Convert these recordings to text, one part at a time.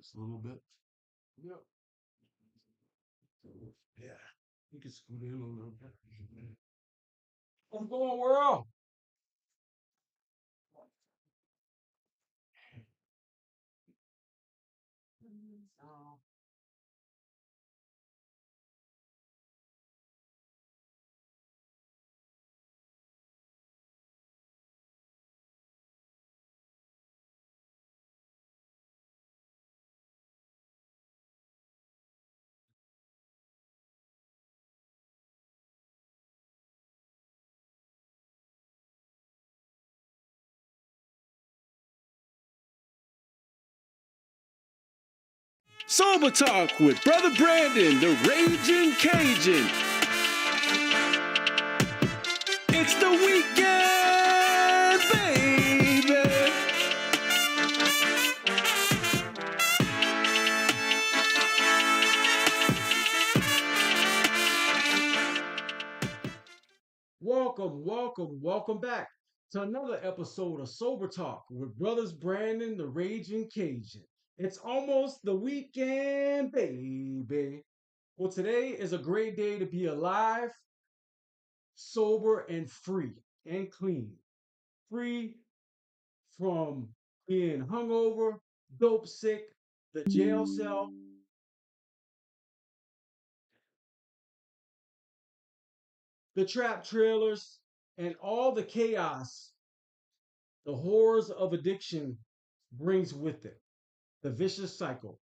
Just a little bit. Yep. Yeah. You can scoot in a little bit. What's going world? Sober Talk with Brother Brandon, the Raging Cajun. It's the weekend, baby. Welcome back to another episode of Sober Talk with Brothers Brandon, the Raging Cajun. It's almost the weekend, baby. Well, today is a great day to be alive, sober, and free and clean. Free from being hungover, dope sick, the jail cell, the trap trailers, and all the chaos the horrors of addiction brings with it, the vicious cycle.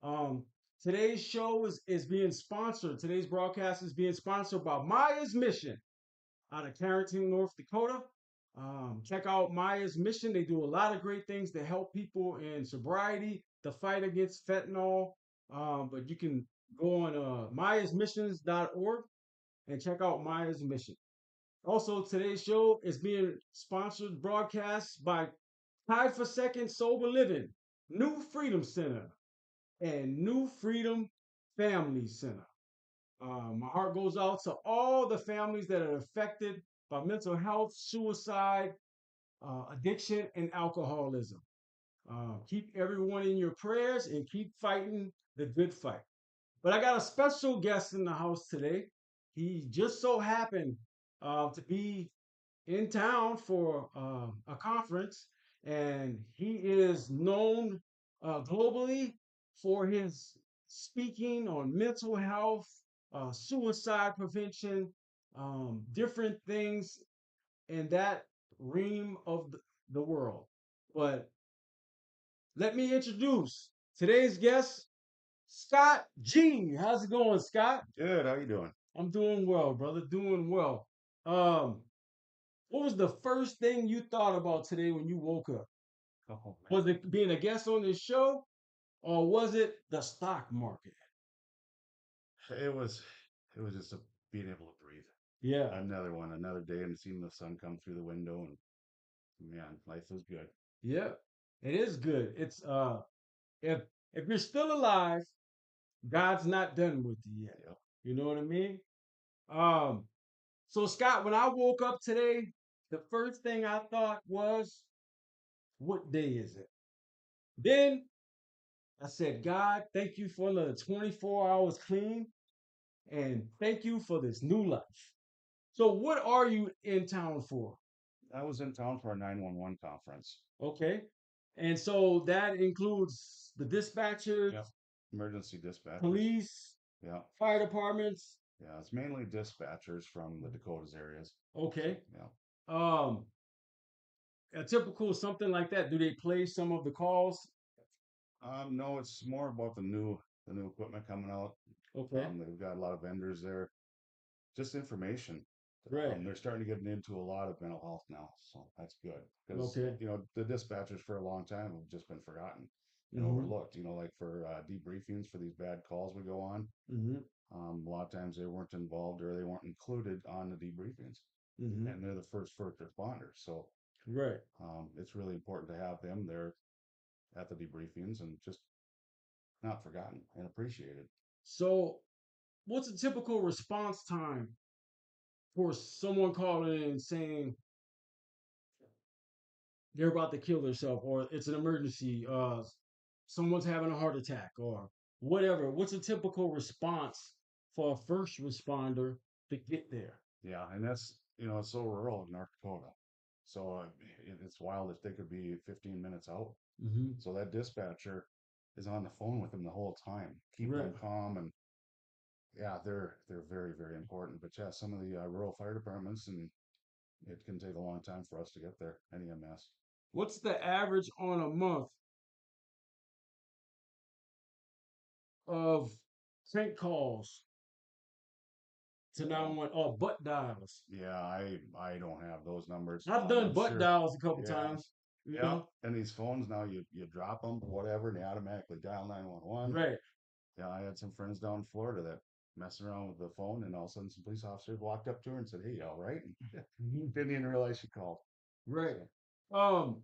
Um, today's show is being sponsored. Today's broadcast is being sponsored by Maya's Mission out of Carrington, North Dakota. Check out Maya's Mission. They do a lot of great things to help people in sobriety, the fight against fentanyl. But you can go on mayasmissions.org and check out Maya's Mission. Also, today's show is being sponsored, broadcast by Tied for Second Sober Living, New Freedom Center, and New Freedom Family Center. My heart goes out to all the families that are affected by mental health, suicide, addiction, and alcoholism. Keep everyone in your prayers and keep fighting the good fight. But I got a special guest in the house today. He just so happened to be in town for a conference, and he is known globally for his speaking on mental health, suicide prevention, different things in that realm of the world. But let me introduce today's guest, Scott G. How's it going, Scott? Good. How you doing? I'm doing well, brother. Doing well. Um, What was the first thing you thought about today when you woke up? Oh Was man, it being a guest on this show or was it the stock market? it was it was just being able to breathe. Yeah, Another day, and seeing the sun come through the window, and man, life is good. yeah. It is good. It's if if you're still alive, God's not done with you yet. Yep. You know what I mean? Um, so Scott, when I woke up today, the first thing I thought was, what day is it? Then I said, God, thank you for another 24 hours clean. And thank you for this new life. So, what are you in town for? I was in town for a 911 conference. Okay. And so that includes the dispatchers, Yep. Emergency dispatchers. police, Yeah. fire departments. Yeah. It's mainly dispatchers from the Dakotas areas. Okay. Yeah. Um, a typical something like that. Do they play some of the calls? No, it's more about the new equipment coming out. Okay. They've got a lot of vendors there. Just information. Right. They're starting to get into a lot of mental health now, so that's good because Okay. the dispatchers for a long time have just been forgotten and Mm-hmm. overlooked. Like for debriefings for these bad calls we go on, Mm-hmm. a lot of times they weren't involved or they weren't included on the debriefings, Mm-hmm. and they're the first responders. So Right. it's really important to have them there at the debriefings and just not forgotten and appreciated. So, what's a typical response time for someone calling in and saying they're about to kill themselves or it's an emergency? someone's having a heart attack or whatever, what's a typical response for a first responder to get there? Yeah, and that's, it's so rural in North Dakota. So it's wild if they could be 15 minutes out. Mm-hmm. So that dispatcher is on the phone with them the whole time, keeping Right. them calm. And yeah, they're very, very important. But yeah, some of the rural fire departments, and it can take a long time for us to get there, any EMS. What's the average on a month of crank calls to 911 or butt dials? Yeah, I don't have those numbers. I've done I'm butt sure. dials a couple Yeah, times. You yeah. know, And these phones now, you drop them, whatever, and they automatically dial 911. right, Yeah, I had some friends down in Florida that messing around with the phone, and all of a sudden some police officers walked up to her and said, "Hey, you all right?" Mhm. Didn't even realize she called. Right. So,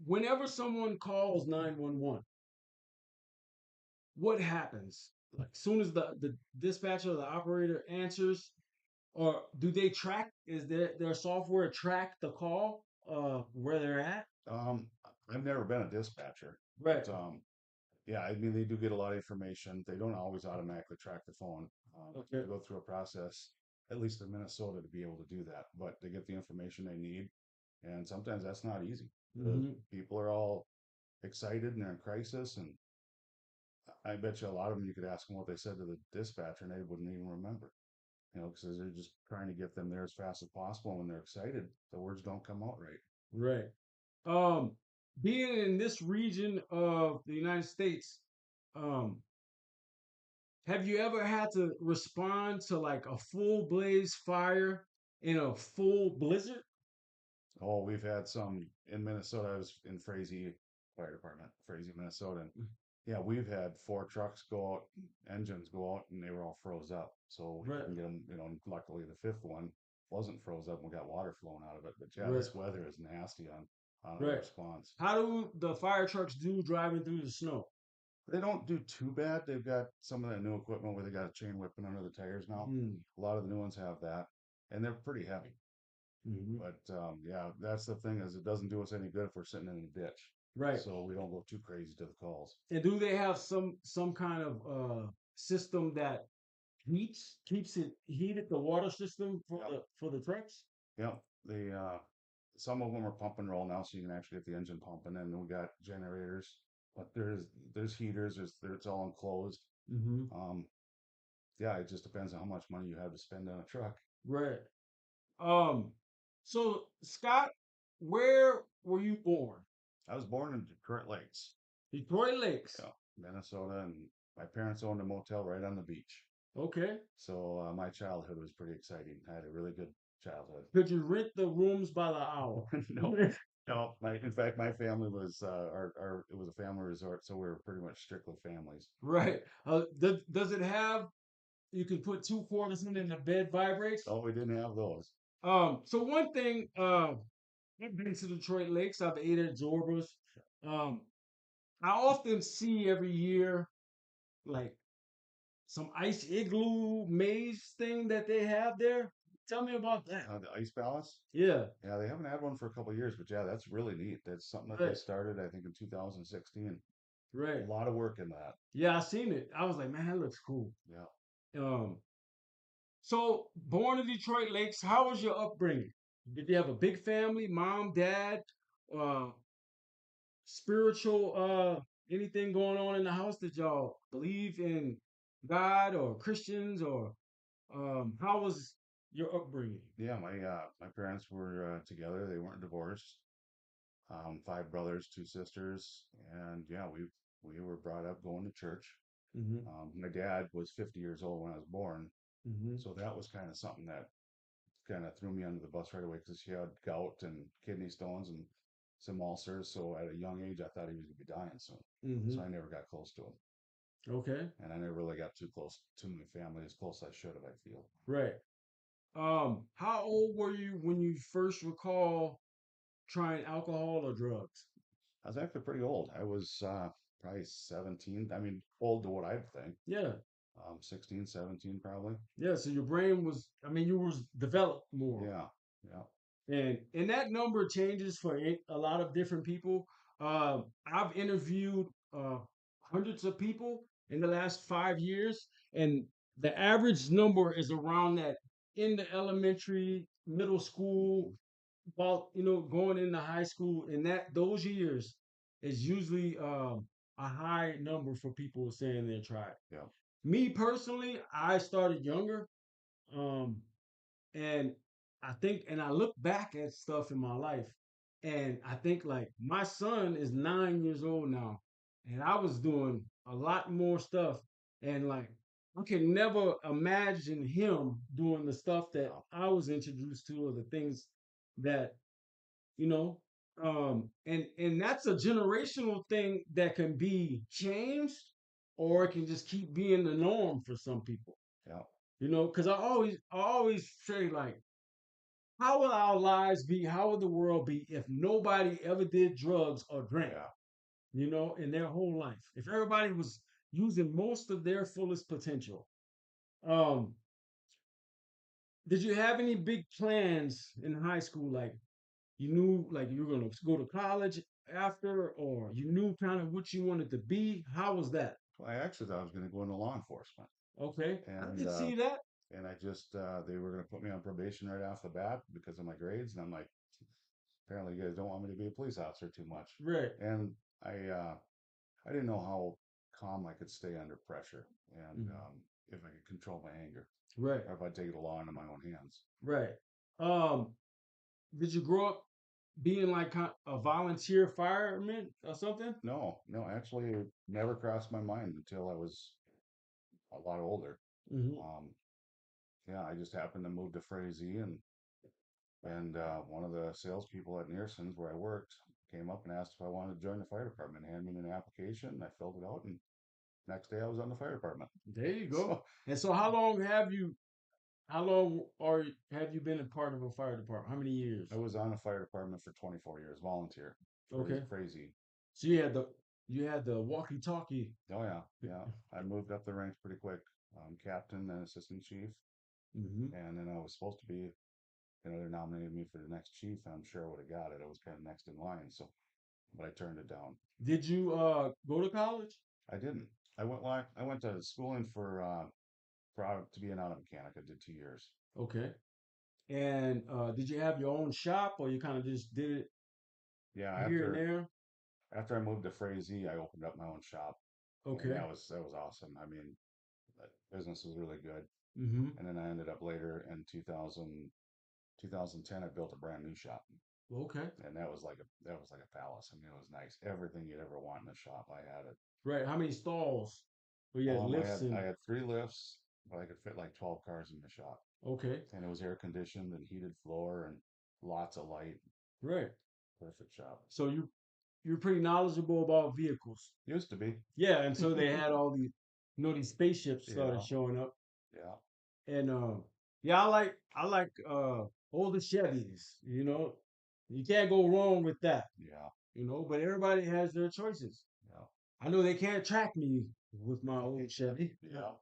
Whenever someone calls 911, what happens? Like, soon as the dispatcher or the operator answers, or do they track? Is their software track the call, where they're at? um, I've never been a dispatcher, Right. but yeah, I mean they do get a lot of information. They don't always automatically track the phone. Okay. They go through a process, at least in Minnesota, to be able to do that. But they get the information they need, and sometimes that's not easy. The Mm-hmm. people are all excited and they're in crisis, and I bet you a lot of them you could ask them what they said to the dispatcher, and they wouldn't even remember. Because they're just trying to get them there as fast as possible. When they're excited, the words don't come out right. Right. Um, Being in this region of the United States, um, have you ever had to respond to like a full blaze fire in a full blizzard? Oh, we've had some in Minnesota. I was in Frazee Fire Department, Frazee, Minnesota. And yeah, we've had 4 trucks go out, engines go out, and they were all froze up. So we Right. couldn't get them, and luckily the fifth one wasn't froze up and we got water flowing out of it. But yeah, Right. this weather is nasty on our Right. response. How do the fire trucks do driving through the snow? They don't do too bad. They've got some of that new equipment where they got a chain whipping under the tires now. Mm. A lot of the new ones have that, and they're pretty heavy. Hmm. But yeah, that's the thing is it doesn't do us any good if we're sitting in a ditch. Right. So we don't go too crazy to the calls. And do they have some kind of system that heats keeps it heated, the water system for Yep. the trucks? Yep. They some of them are pump and roll now, so you can actually get the engine pumping. And we got generators, but there's heaters. It's all enclosed. Mm-hmm. Um, yeah, it just depends on how much money you have to spend on a truck. Right. Um, so Scott, where were you born? I was born in Detroit Lakes, Detroit Lakes. yeah, Minnesota, and my parents owned a motel right on the beach. Okay. So my childhood was pretty exciting. I had a really good childhood. Could you rent the rooms by the hour? No, no. In fact, my family was our it was a family resort, so we were pretty much strictly families. Right. Does it have? You can put 2 quarters in and the bed vibrates. Oh, we didn't have those. So one thing, I've been to Detroit Lakes. I've ate at Zorba's. Um, I often see every year like some ice igloo maze thing that they have there. Tell me about that. The Ice Palace. Yeah. Yeah, they haven't had one for a couple of years, but yeah, that's really neat. That's something that they Right. started, I think, in 2016. Right. A lot of work in that. Yeah, I seen it. I was like, man, that looks cool. Yeah. Um, so born in Detroit Lakes, how was your upbringing? Did you have a big family, mom, dad, uh, spiritual, anything going on in the house? Did y'all believe in God or Christians or how was your upbringing? Yeah, my parents were together. They weren't divorced. 5 brothers, 2 sisters, and yeah, we were brought up going to church. Mm-hmm. My dad was 50 years old when I was born, Mm-hmm. so that was kind of something that kind of threw me under the bus right away because she had gout and kidney stones and some ulcers. So at a young age, I thought he was going to be dying soon. Mm-hmm. So I never got close to him, Okay. and I never really got too close to my family as close as I should have. I feel. Right. How old were you when you first recall trying alcohol or drugs? I was actually pretty old. I was probably 17. I mean, old to what I'd think. Yeah. 16, 17 probably. Yeah. So your brain was, I mean, you was developed more. Yeah, yeah. And that number changes for a lot of different people. I've interviewed uh, hundreds of people in the last 5 years, and the average number is around that in the elementary, middle school, about going into high school. In that those years is usually a high number for people saying they tried. Yeah. Me personally, I started younger. Um, and I think, and I look back at stuff in my life, and I think like my son is 9 years old now, and I was doing a lot more stuff, and like I can never imagine him doing the stuff that Yeah. I was introduced to, or the things that you know, and that's a generational thing that can be changed, or it can just keep being the norm for some people. Yeah. Because I always say like, how will our lives be? How would the world be if nobody ever did drugs or drank? Yeah. In their whole life, if everybody was using most of their fullest potential. Um, did you have any big plans in high school? Like you knew like you were gonna go to college after, or you knew kind of what you wanted to be? How was that? Well, I actually thought I was going to go into law enforcement, Okay, I and could see that. I just they were going to put me on probation right off the bat because of my grades, and I'm like, apparently you guys don't want me to be a police officer too much, Right. and I didn't know how calm I could stay under pressure, and Mhm. if I could control my anger, Right. or if I take the law into my own hands. Right. Um, did you grow up being like a volunteer fireman or something? No, no, actually, it never crossed my mind until I was a lot older. Hmm. Um, yeah, I just happened to move to Frazee, and one of the salespeople at Nearson's where I worked came up and asked if I wanted to join the fire department. Handed me an application, I filled it out, and next day I was on the fire department. There you go. So And so, how long have you? How long are have you been a part of a fire department? How many years? I was on the fire department for 24 years, volunteer. Okay. Crazy. So you had the walkie-talkie. Oh yeah, yeah. I moved up the ranks pretty quick. Captain and assistant chief, Hmm. and then I was supposed to be, they nominated me for the next chief, and I'm sure I would have got it. I was kind of next in line, so but I turned it down. Did you go to college? I didn't. I went to schooling to be an auto mechanic. I did 2 years. Okay. And did you have your own shop, or you kind of just did it Yeah, here and there? after I moved to Frazee, I opened up my own shop, and Okay. that was awesome. I mean, business was really good. Hmm. And then I ended up later in 2010, I built a brand new shop, Okay. and that was like a palace. I mean, it was nice. Everything you'd ever want in a shop, I had it. Right. How many stalls? Well, you had lifts I and had 3 lifts, but I could fit like 12 cars in the shop, okay. and it was air conditioned and heated floor and lots of light. Right. Perfect shop. So you're pretty knowledgeable about vehicles. Used to be. Yeah, and so they had all these, these spaceships started Yeah, showing up, yeah, and yeah, I like older Chevys. You can't go wrong with that. yeah, But everybody has their choices. yeah, I know they can't track me with my old Chevy, yeah.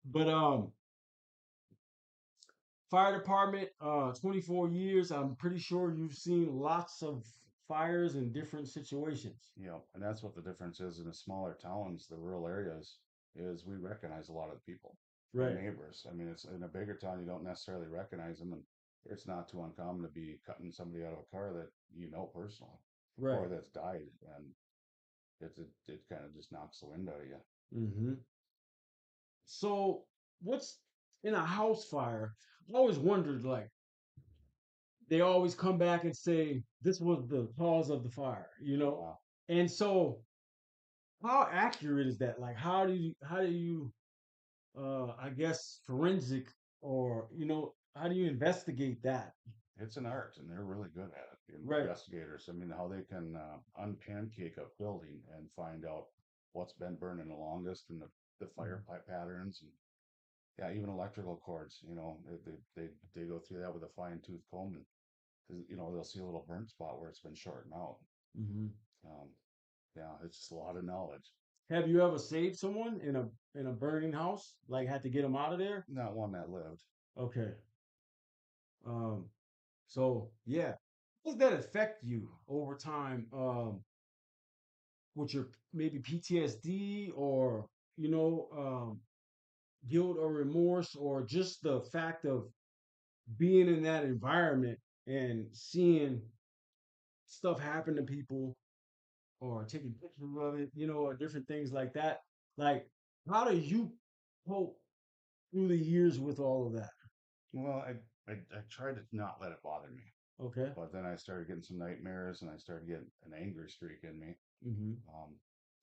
but fire department, 24 years. I'm pretty sure you've seen lots of fires in different situations. And that's what the difference is in the smaller towns, the rural areas, is we recognize a lot of the people. They're Right. neighbors. I mean, it's in a bigger town, you don't necessarily recognize them, and it's not too uncommon to be cutting somebody out of a car that you know personally, Right. or that's died, and it kind of just knocks the wind out of you. Hmm. So, what's in a house fire? I always wondered, like, they always come back and say this was the cause of the fire. Yeah, And so, how accurate is that? Like, how do you I guess forensic, or how do you investigate that? it's an art, and they're really good at it. The Right. investigators. I mean, how they can unpancake a building and find out what's been burning the longest and the fire Mhm. pipe patterns, and yeah, even electrical cords. They go through that with a fine tooth comb, and 'cause, they'll see a little burnt spot where it's been shortened out. Mhm. Um, yeah, it's just a lot of knowledge. Have you ever saved someone in a burning house? Like had to get them out of there? Not one that lived. Okay. Um. So yeah, how does that affect you over time? with your maybe PTSD or you know guilt or remorse or just the fact of being in that environment and seeing stuff happen to people or taking pictures of it, you know, or different things like that. Like, how do you cope through the years with all of that? Well, I tried to not let it bother me, Okay. but then I started getting some nightmares, and I started getting an anger streak in me, Mm-hmm. um,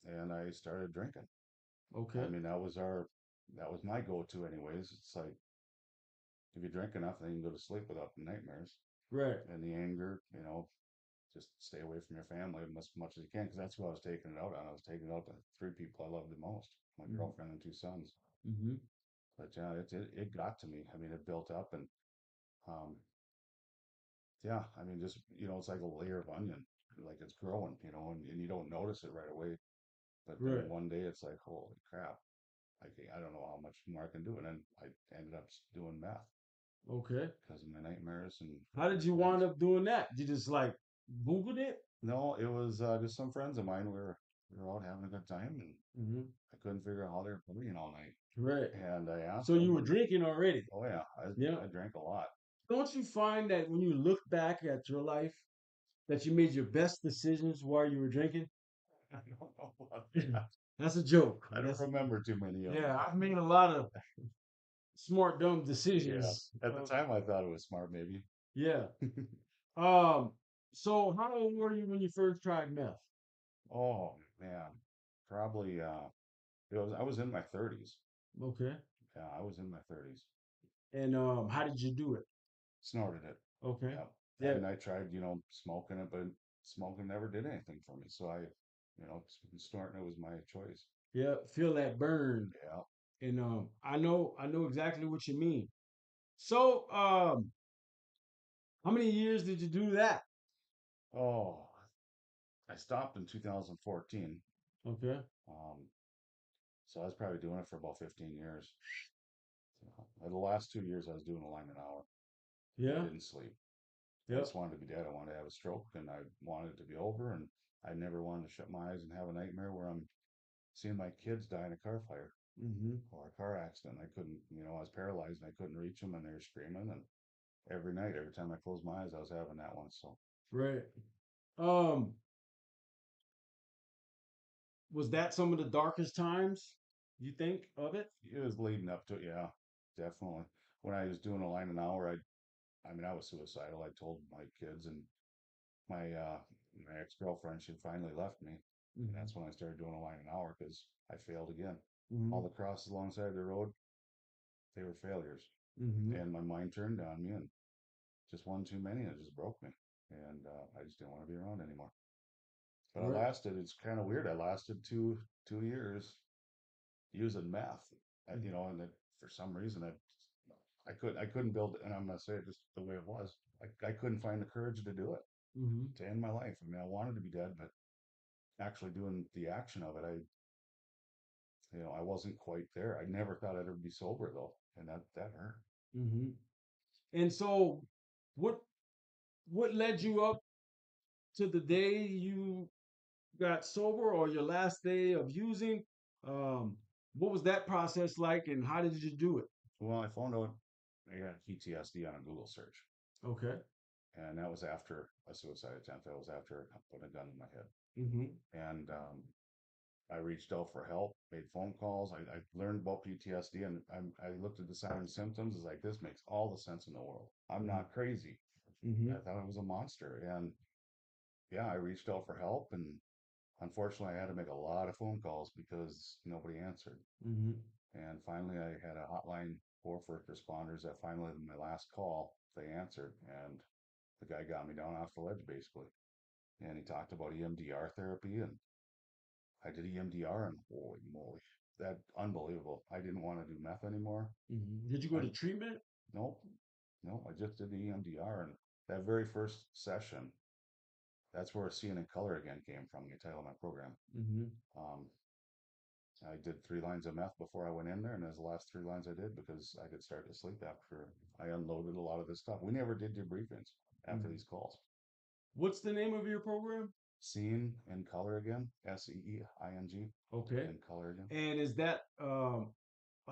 and I started drinking. I Okay. mean, that was my go-to, anyways. It's like if you drink enough, then you can go to sleep without the nightmares Right. and the anger. Just stay away from your family as much as you can, because that's who I was taking it out on. I was taking it out to three people I loved the most: my girlfriend and two sons. Mm-hmm. But yeah, it got to me. I mean, it built up, and um, yeah, I mean, just it's like a layer of onion, like it's growing, and you don't notice it right away. But then Right. one day it's like, holy crap! Like I don't know how much more I can do, and then I ended up doing meth Okay. because of my nightmares and How did different you wind things. up doing that? You just like Googled it? No, it was just some friends of mine. We were out having a good time, and Mm-hmm. I couldn't figure out how they were partying all night. Right. And I asked So you them, were and drinking already. oh yeah, Yeah. I drank a lot. Don't you find that when you look back at your life, that you made your best decisions while you were drinking? I don't know about that. That's a joke. I don't remember too many of them, Yeah, but I've made a lot of smart, dumb yeah, decisions. at the time I thought it was smart, maybe. Yeah. Um. So, how old were you when you first tried meth? Oh man, probably I was in my 30s. Okay. Yeah, I was in my 30s. And how did you do it? Snorted it. Okay. Yeah. Yeah. And I tried, smoking it, but smoking never did anything for me. So snorting it was my choice. Yeah. Feel that burn, Yeah. and I know exactly what you mean. So, how many years did you do that? Oh, I stopped in 2014. Okay. Um, so I was probably doing it for about 15 years. The last 2 years I was doing a line an hour, and I Yeah. didn't sleep. I Yep. just wanted to be dead. I wanted to have a stroke, and I wanted it to be over. And I never wanted to shut my eyes and have a nightmare where I'm seeing my kids die in a car fire Mm-hmm. or a car accident. I couldn't, I was paralyzed and I couldn't reach them, and they were screaming. And every night, every time I closed my eyes, I was having that one. So Right. Um, was that some of the darkest times you think of it? it was leading up to it. Yeah, definitely. When I was doing a line an hour, I mean, I was suicidal. I told my kids, and my ex-girlfriend, she finally left me. And Mm-hmm. that's when I started doing a line an hour because I failed again. Mm-hmm. All the crosses alongside the road, they were failures. Mm-hmm. And my mind turned on me, and just one too many, and it just broke me. And I just didn't want to be around anymore. But I Right. lasted. It's kind of weird. I lasted two years using meth. And that for some reason I couldn't build it. And I'm gonna say it just the way it was. I couldn't find the courage to do it, Mm-hmm. to end my life. I mean, I wanted to be dead, but actually doing the action of it, I wasn't quite there. I never thought I'd ever be sober though, and that hurt. Mm-hmm. And so, what what led you up to the day you got sober or your last day of using? Um, what was that process like, and how did you do it? Well, I found out I had PTSD on a Google search, Okay. and that was after a suicide attempt. That was after putting a gun in my head, Mm-hmm. and I reached out for help, made phone calls. I learned about PTSD, and I looked at the signs and symptoms. It's like this makes all the sense in the world. I'm not crazy. Mm-hmm. I thought I was a monster, and yeah, I reached out for help, and unfortunately, I had to make a lot of phone calls because nobody answered. Mm-hmm. And finally, I had a hotline for first responders that finally, in my last call, they answered, and the guy got me down off the ledge basically. And he talked about EMDR therapy, and I did EMDR, and holy moly, that unbelievable. I didn't want to do meth anymore. Mm-hmm. Did you go I to treatment? Nope, nope. I just did the EMDR, and that very first session, that's where Seeing in Color Again came from. The title of my program. Mm-hmm. Um, I did 3 lines of meth before I went in there, and that's the last 3 lines I did because I could start to sleep after I unloaded a lot of this stuff. We never did debriefings after Mm-hmm. these calls. What's the name of your program? Seen in Color Again, SEEING, Okay. in Color Again. And is that a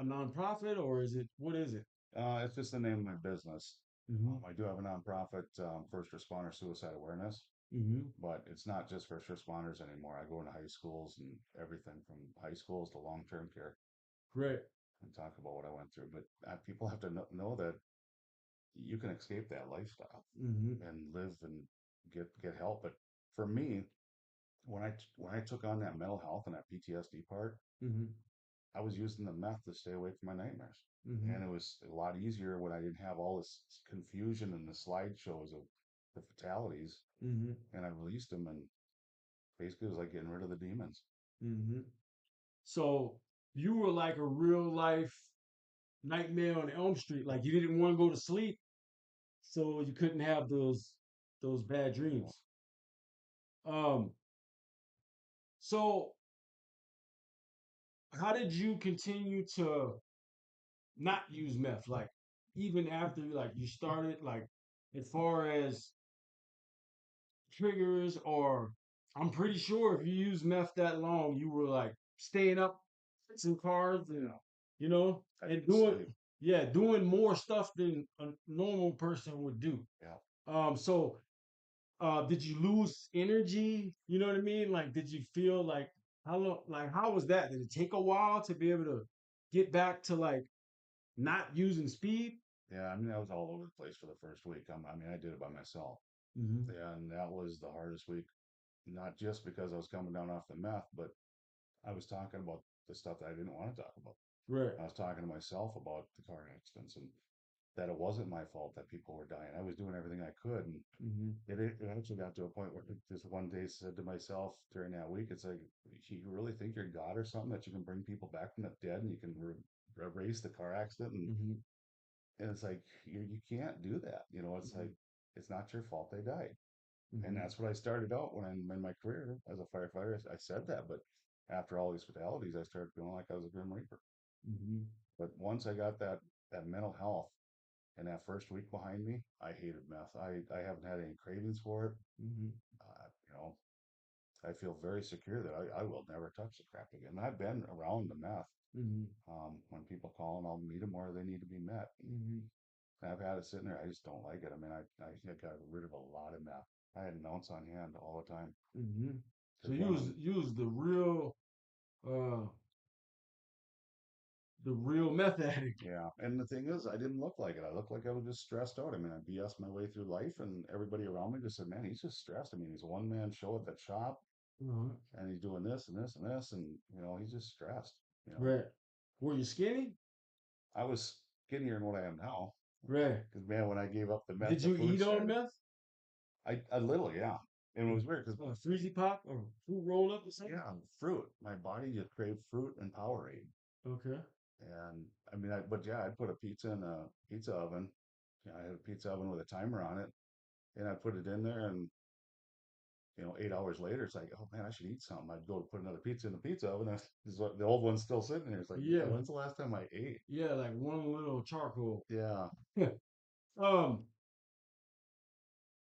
nonprofit or is it what is it? It's just the name of my business. Mm-hmm. I do have a nonprofit, First Responder Suicide Awareness, Mm-hmm. but it's not just first responders anymore. I go into high schools and everything from high schools to long-term care Great. and talk about what I went through. But people have to know that you can escape that lifestyle Mm-hmm. and live and get help. But for me, when I took on that mental health and that PTSD part, Mm-hmm. I was using the meth to stay away from my nightmares. Mm-hmm. And it was a lot easier when I didn't have all this confusion and the slideshows of the fatalities. Mm-hmm. And I released them, and basically it was like getting rid of the demons. Mm-hmm. So you were like a real life nightmare on Elm Street. Like you didn't want to go to sleep, so you couldn't have those bad dreams. Um, so how did you continue to not use meth? Like even after like you started, like as far as triggers, or I'm pretty sure if you use meth that long, you were like staying up fixing cars and I and didn't doing sleep. yeah, doing more stuff than a normal person would do. Yeah. So did you lose energy? You know what I mean? Like did you feel like how long like how was that? Did it take a while to be able to get back to like not using speed? Yeah. I mean, I was all over the place for the first week. I mean, I did it by myself. Mm-hmm. Yeah, and that was the hardest week, not just because I was coming down off the meth, but I was talking about the stuff that I didn't want to talk about. Right. I was talking to myself about the car accidents and that it wasn't my fault that people were dying. I was doing everything I could. And Mm-hmm. it actually got to a point where just one day said to myself during that week, it's like, you really think you're God or something that you can bring people back from the dead and you can erase the car accident? Mm-hmm. And it's like, you can't do that. It's Mm-hmm. like, it's not your fault they died. And Mm-hmm. that's what I started out when I'm in my career as a firefighter. I said that, but after all these fatalities, I started feeling like I was a grim reaper. Mm-hmm. But once I got that mental health and that first week behind me, I hated meth. I haven't had any cravings for it. Mm-hmm. Uh, you know, I feel very secure that I will never touch the crap again. And I've been around the meth. Mm-hmm. When people call and I'll meet them where they need to be met. Mm-hmm. And I've had it sitting there. I just don't like it. I mean, I got rid of a lot of meth. I had an ounce on hand all the time. Mm-hmm. So Because one, you was uh the real meth addict. yeah. And the thing is, I didn't look like it. I looked like I was just stressed out. I mean, I BS my way through life, and everybody around me just said, man, he's just stressed. I mean, he's a one man show at that shop, Uh-huh. and he's doing this and this and this, and, he's just stressed. Right. Were you skinny? I was skinnier than what I am now. Right. Because, man, when I gave up the meth, Did the you food eat on started. meth? I little, yeah. And it was weird because, Freezy pop or fruit roll up or something? yeah, fruit. My body just craved fruit and Powerade. Okay. And I mean, but yeah, I'd put a pizza in a pizza oven. I had a pizza oven with a timer on it, and I'd put it in there, and 8 hours later, it's like, oh man, I should eat something. I'd go to put another pizza in the pizza oven. And the old one's still sitting there. It's like, man, Yeah. when's the last time I ate? Yeah, like one little charcoal. Yeah. um,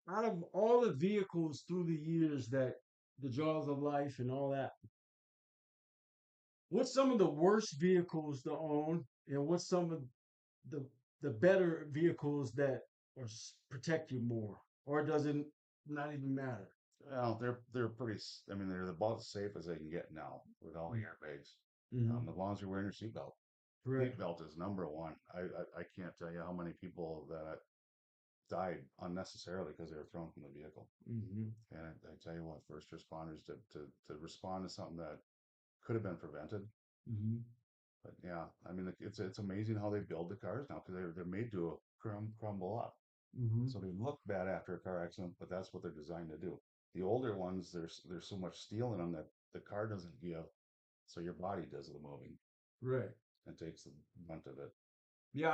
Out of all the vehicles through the years that the jaws of life and all that, what's some of the worst vehicles to own, and what's some of the the better vehicles that protect you more, or does it not even matter? Well, they're pretty. I mean, they're about as safe as they can get now with all the airbags. Mm-hmm. As long as you're wearing your seatbelt. Right. Seatbelt is number one. I can't tell you how many people that died unnecessarily because they were thrown from the vehicle. Mm-hmm. And I tell you what, first responders to respond to something that could have been prevented. Mm-hmm. But yeah, I mean, it's amazing how they build the cars now because they're made to crumble up. Mm-hmm. So they look bad after a car accident, but that's what they're designed to do. The older ones, there's so much steel in them that the car doesn't give, so your body does the moving Right. and takes the brunt of it. Yeah,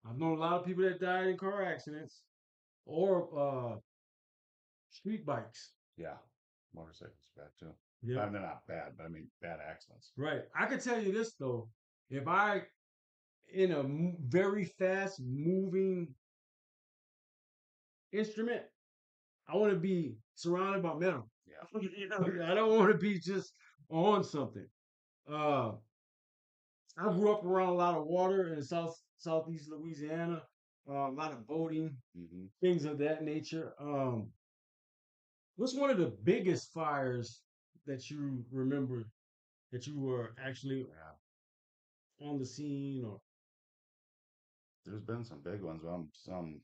I've known a lot of people that died in car accidents or street bikes. Yeah, motorcycles bad too. I Yeah. mean, they're not bad, but I mean bad accidents. Right. I can tell you this though. If I in a very fast moving instrument, I want to be surrounded by metal. Yeah. You know, I don't want to be just on something. Uh, I grew up around a lot of water in southeast Louisiana, a lot of boating, Hmm. things of that nature. What's one of the biggest fires that you remember that you were actually Yeah. on the scene or? There's been some big ones. Some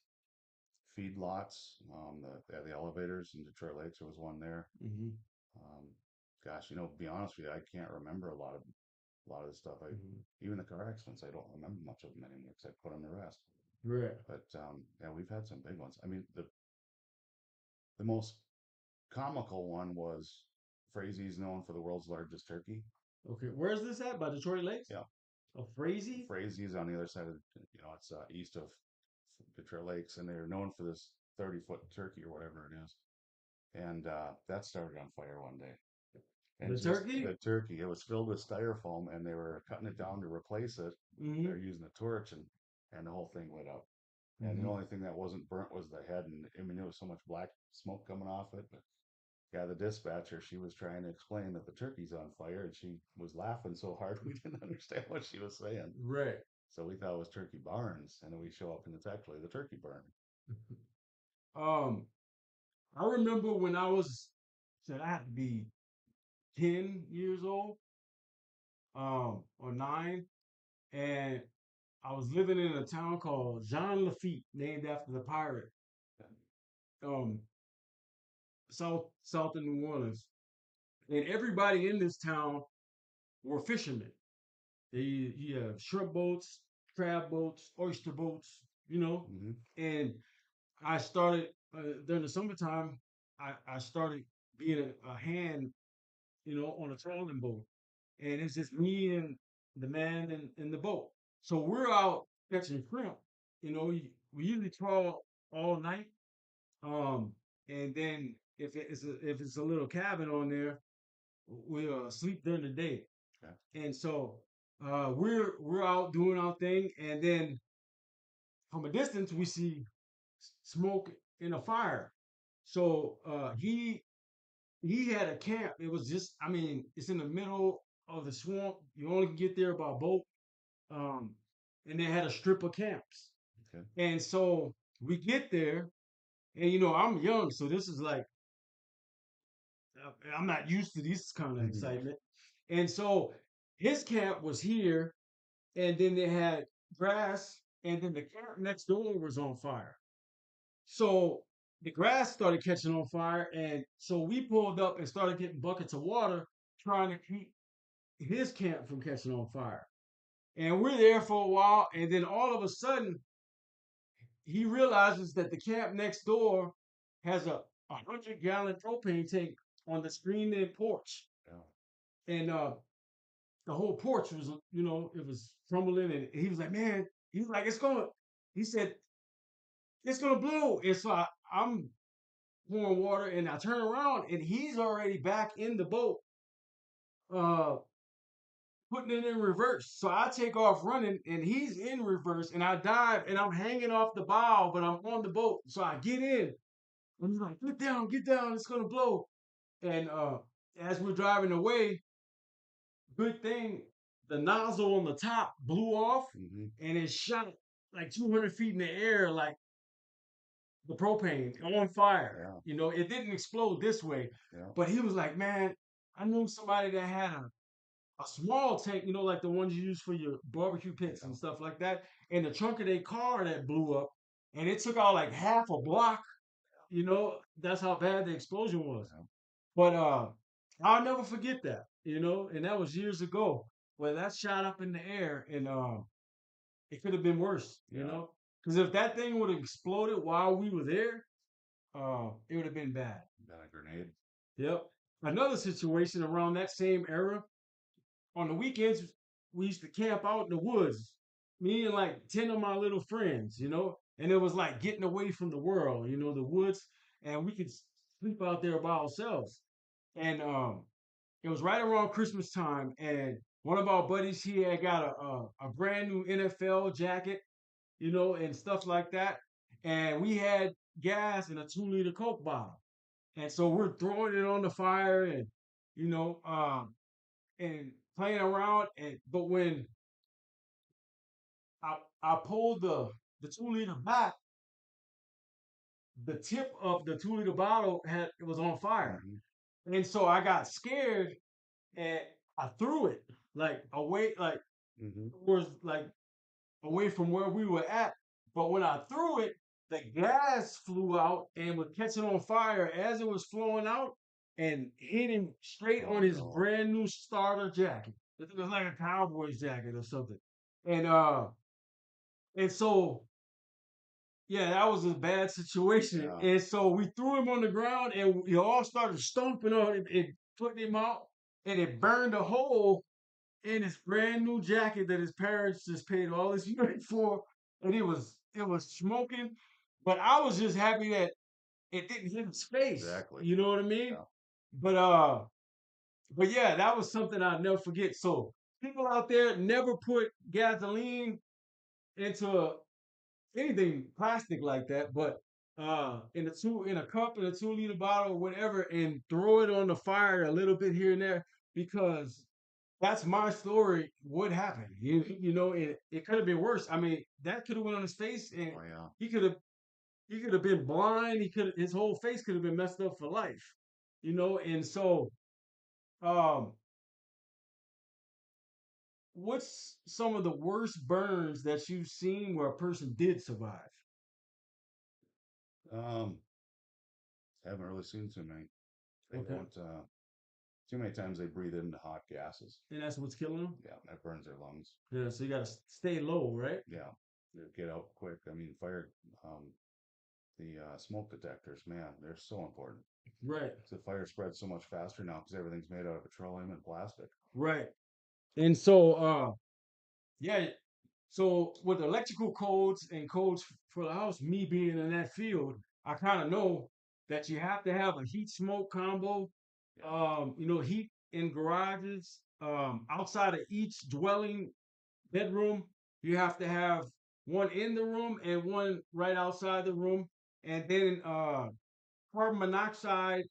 feedlots, the elevators in Detroit Lakes. There was one there. Hmm. Um, gosh, to be honest with you, I can't remember a lot of the stuff. Hmm. Even the car accidents, I don't remember much of them anymore because I put them to rest. Right. But yeah, we've had some big ones. I mean, the most comical one was Frazy's known for the world's largest turkey. Okay. Where's this at? By Detroit Lakes? Yeah, A Frazee? Frazy's on the other side of it's east of Detroit Lakes, and they're known for this 30-foot turkey or whatever it is. And that started on fire one day. And The just turkey? the turkey, it was filled with styrofoam, and they were cutting it down to replace it. Hmm. They're using a torch, and the whole thing went up. And the Hmm. only thing that wasn't burnt was the head, and I mean, there was so much black smoke coming off it. But yeah, the dispatcher, she was trying to explain that the turkey's on fire, and she was laughing so hard we didn't understand what she was saying. Right. So we thought it was Turkey Barns, and then we show up and it's actually the turkey barn. Um, I remember when I was said I had to be 10 years old, or 9, and I was living in a town called Jean Lafitte, named after the pirate, um, south in New Orleans. And everybody in this town were fishermen. You have shrimp boats, crab boats, oyster boats, you know. Mm-hmm. And I started during the summertime. I started being a hand, on a trolling boat, and it's just me and the man in the boat. So we're out catching shrimp. We usually trawl all night, um, and then if it's a little cabin on there, we'll sleep during the day. Okay. And so we're out doing our thing, and then from a distance we see smoke in a fire. So he had a camp. It was just, I mean, it's in the middle of the swamp. You only can get there by boat. Um, and they had a strip of camps. Okay. And so we get there, and I'm young, so this is like I'm not used to this kind of Mm-hmm. excitement. And so his camp was here, and then they had grass, and then the camp next door was on fire. So the grass started catching on fire, and so we pulled up and started getting buckets of water, trying to keep his camp from catching on fire. And we're there for a while, and then all of a sudden, he realizes that the camp next door has a 100-gallon propane tank on the screened-in porch, Yeah. and the whole porch was, it was crumbling, and he was like, "Man," he's like, "It's gonna," he said, "It's gonna blow." And so I'm pouring water, and I turn around, and he's already back in the boat, uh, putting it in reverse. So I take off running, and he's in reverse, and I dive, and I'm hanging off the bow, but I'm on the boat. So I get in, and he's like, get down, it's gonna blow." And as we're driving away, good thing the nozzle on the top blew off, Mm-hmm. and it shot like 200 feet in the air, like the propane on fire. Yeah. It didn't explode this way, Yeah. but he was like, "Man, I knew somebody that had a small tank, like the ones you use for your barbecue pits Yeah. and stuff like that, in the trunk of their car that blew up, and it took out like half a block. That's how bad the explosion was. Yeah. But I'll never forget that. And that was years ago. Well, that shot up in the air, and it could have been worse. Yeah. Because if that thing would have exploded while we were there, it would have been bad. Got a grenade. Yep. Another situation around that same era, on the weekends, we used to camp out in the woods, me and like 10 of my little friends, and it was like getting away from the world, the woods, and we could sleep out there by ourselves. And it was right around Christmas time, and one of our buddies, he had got a brand new NFL jacket, and stuff like that. And we had gas in a 2 liter Coke bottle. And so we're throwing it on the fire and, you know, and playing around. And but when I pulled the 2 liter back, the tip of the 2 liter bottle had it was on fire. Mm-hmm. And so I got scared and I threw it like away, like Mm-hmm. towards like away from where we were at. But when I threw it, the gas flew out and was catching on fire as it was flowing out and hit him straight Oh on his no. brand new starter jacket. It was like a cowboy's jacket or something. And and so yeah, that was a bad situation. Yeah. And so we threw him on the ground and we all started stomping on him and putting him out. And it burned a hole in his brand new jacket that his parents just paid all this money for. And it was smoking. But I was just happy that it didn't hit his face. Exactly. You know what I mean? Yeah. But uh but yeah, that was something I'll never forget. So people out there never put gasoline into anything plastic like that, but in a cup in a 2 liter bottle or whatever, and throw it on the fire a little bit here and there because that's my story. What happened? You know, it could have been worse. I mean, that could have went on his face, and Oh yeah. he could have he could have been blind. His whole face could have been messed up for life. You know, and so um, what's some of the worst burns that you've seen where a person did survive? Um, haven't really seen too many. They Okay, don't. Too many times they breathe in the hot gases. and that's what's killing them. Yeah, that burns their lungs. Yeah, so you gotta stay low, right? Yeah, they get out quick. I mean, fire. The smoke detectors, man, they're so important. Right, The fire spreads so much faster now because everything's made out of petroleum and plastic. right. And so, yeah. So with electrical codes and codes for the house, me being in that field, I kind of know that you have to have a heat smoke combo. Yeah. Heat in garages. Outside of each dwelling bedroom, you have to have one in the room and one right outside the room. And then carbon monoxide,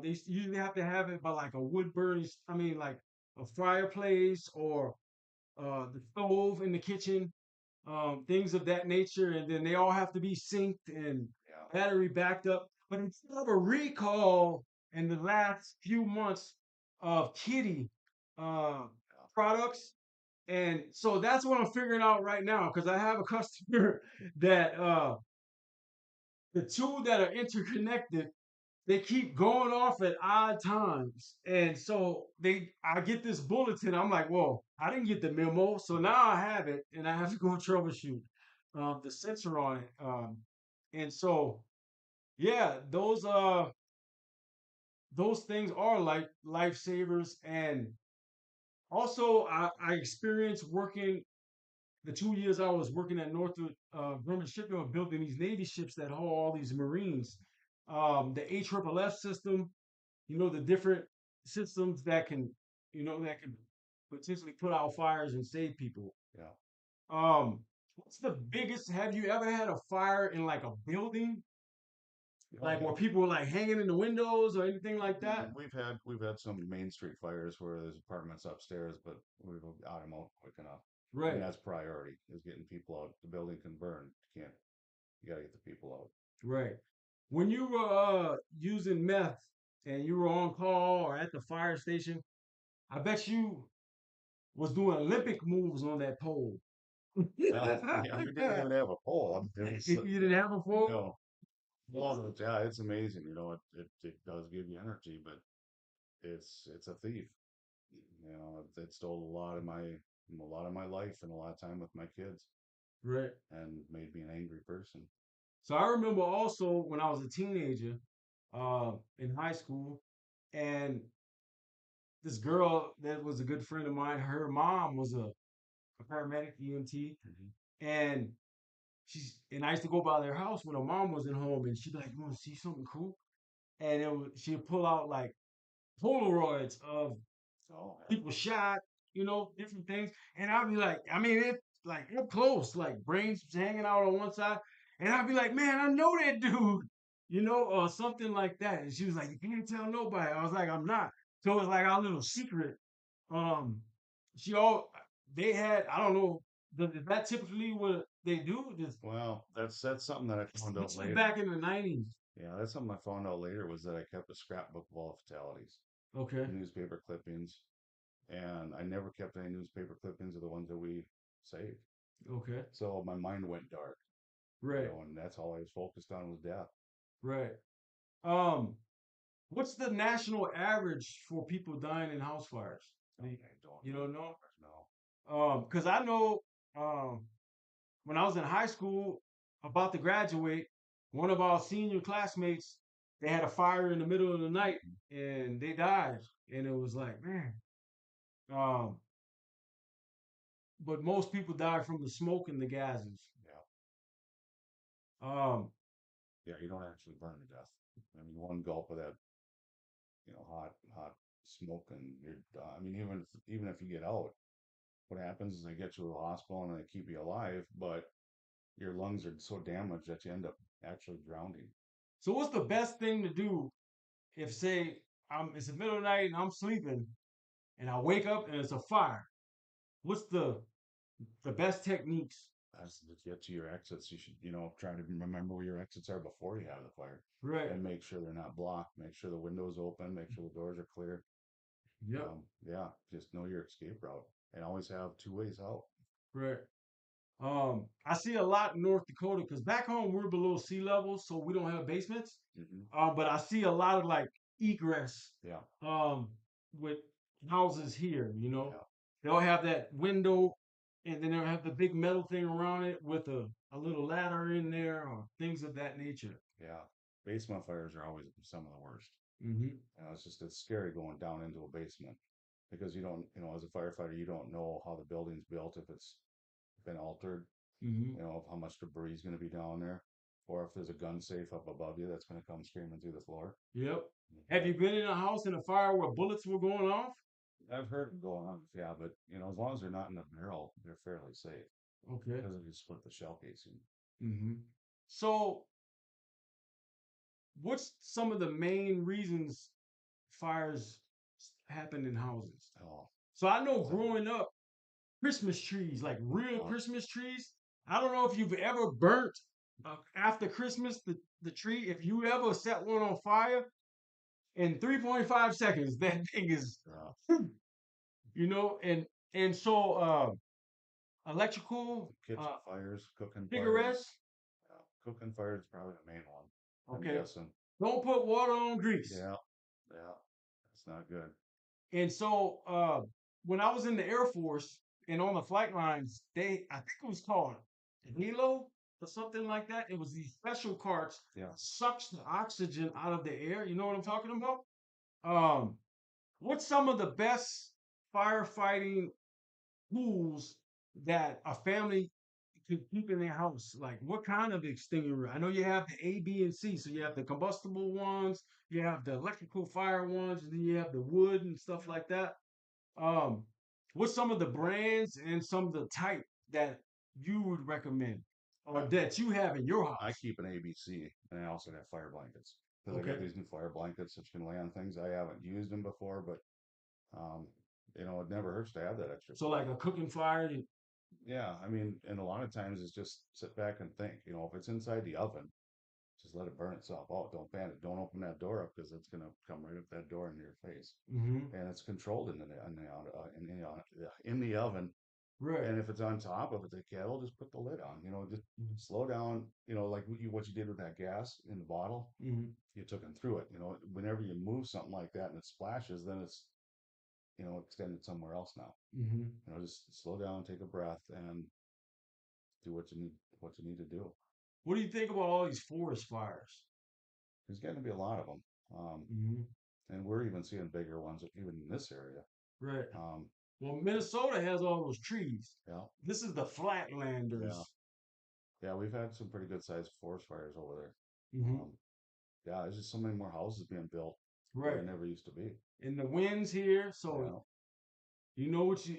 they usually have to have it by like a wood burning, I mean, like a fireplace or the stove in the kitchen, things of that nature. And then they all have to be synced and Yeah. battery backed up. But instead of a recall in the last few months of kitty uh, products, and so that's what I'm figuring out right now because I have a customer that the two that are interconnected, they keep going off at odd times. And so I get this bulletin. I'm like, well, I didn't get the memo. So now I have it and I have to go troubleshoot the sensor on it. And so, yeah, those things are like lifesavers. And also I experienced working the 2 years I was working at Northrop Grumman Shipyard building these Navy ships that haul all these Marines. The AFFF system, the different systems that can potentially put out fires and save people. Yeah. What's the biggest? Have you ever had a fire in like a building, Oh like yeah. where people were like hanging in the windows or anything like that? We've had some Main Street fires where there's apartments upstairs, but we've got them out quick enough. And Right, that's priority is getting people out. The building can burn. You gotta get the people out. right. When you were using meth and you were on call or at the fire station, I bet you was doing Olympic moves on that pole. Yeah, we didn't even have a pole. It was, You didn't have a pole? no. Well, yeah, it's amazing. It does give you energy, but it's a thief. It stole a lot of my life and a lot of time with my kids Right. and made me an angry person. So I remember also when I was a teenager, in high school, and this girl that was a good friend of mine, her mom was a paramedic EMT, Hmm. and I used to go by their house when her mom wasn't home, and she'd be like, "You want to see something cool?" And she'd pull out like Polaroids of Oh, people shot, different things, and I'd be like, I mean, it like up close, like brains hanging out on one side, And I'd be like, man, I know that dude, or something like that. And she was like, you can't tell nobody. I was like, I'm not. So it's like our little secret. Um, she all they had. I don't know. Is that typically what they do? Just Well, that's something that I found out this was later. back in the '90s. Yeah, that's something I found out later was that I kept a scrapbook of all the fatalities, Okay. newspaper clippings, and I never kept any newspaper clippings of the ones that we saved. Okay. So my mind went dark, Right. and that's all I was focused on was death. Right. Um, what's the national average for people dying in house fires? I don't You know. don't know? No. Because I know um, when I was in high school, about to graduate, one of our senior classmates, they had a fire in the middle of the night and they died. And it was like, man. Um, but most people die from the smoke and the gases. Yeah. Um, Yeah, you don't actually burn to death. I mean, one gulp of that, hot smoke, and you're done. I mean, even if you get out, what happens is they get you to the hospital and they keep you alive, but your lungs are so damaged that you end up actually drowning. so what's the best thing to do if, say, it's the middle of the night and I'm sleeping and I wake up and it's a fire? What's the best techniques? As to get to your exits, you should, try to remember where your exits are before you have the fire, Right. and make sure they're not blocked. Make sure the windows open. Make sure the doors are clear. Yep. Yeah, just know your escape route, and always have two ways out. Right. I see a lot in North Dakota because back home we're below sea level, so we don't have basements. But I see a lot of like egress Yeah, um with houses here, yeah, They'll have that window and then they'll have the big metal thing around it with a little ladder in there or things of that nature. yeah. Basement fires are always some of the worst. Mm-hmm. It's scary going down into a basement because you don't, as a firefighter, you don't know how the building's built, if it's been altered, Mm-hmm. how much debris is going to be down there, or if there's a gun safe up above you that's going to come screaming through the floor. Yep. Have you been in a house in a fire where bullets were going off? I've heard them going on, yeah, but as long as they're not in a barrel, they're fairly safe Okay. because if you split the shell casing. Mm-hmm. So, what's some of the main reasons fires happen in houses? Oh, So I know growing up, Christmas trees, like real oh, Christmas trees. I don't know if you've ever burnt after Christmas the tree. If you ever set one on fire in 3.5 seconds, that thing is, yeah. and so electrical Kitchen fires, cooking fires. cigarettes. Cooking fire is probably the main one. I'm Okay, guessing. don't put water on grease. Yeah, yeah, that's not good. And so when I was in the Air Force and on the flight lines, I think it was called Halo or something like that. It was these special carts Yeah, sucks the oxygen out of the air. You know what I'm talking about? Um, what's some of the best firefighting tools that a family could keep in their house? Like what kind of extinguisher? I know you have the A, B, and C. So you have the combustible ones, you have the electrical fire ones, and then you have the wood and stuff like that. Um, what's some of the brands and some of the type that you would recommend or I, that you have in your I house? keep an ABC, and I also got fire blankets because I Okay. got these new fire blankets that you can lay on things. I haven't used them before, but um, it never hurts to have that extra So like support. a cooking fire. Yeah, I mean, and a lot of times it's just sit back and think. If it's inside the oven, just let it burn itself out. Don't fan it. Don't open that door up because it's gonna come right up that door into your face. Mm-hmm. And it's controlled in the oven. Right. And if it's on top of it, the kettle, just put the lid on. Just slow down. Like what you did with that gas in the bottle. Mm-hmm. You took them through it. Whenever you move something like that and it splashes, then it's extended somewhere else now. Mm-hmm. Just slow down, take a breath, and do what you need to do. What do you think about all these forest fires? There's going to be a lot of them, Mm-hmm. and we're even seeing bigger ones even in this area. Right. Um, Well, Minnesota has all those trees. yeah, This is the flatlanders. yeah, yeah. We've had some pretty good sized forest fires over there. Mm-hmm. Yeah, there's just so many more houses being built where Right. there never used to be. And the winds here, so Yeah, you know what you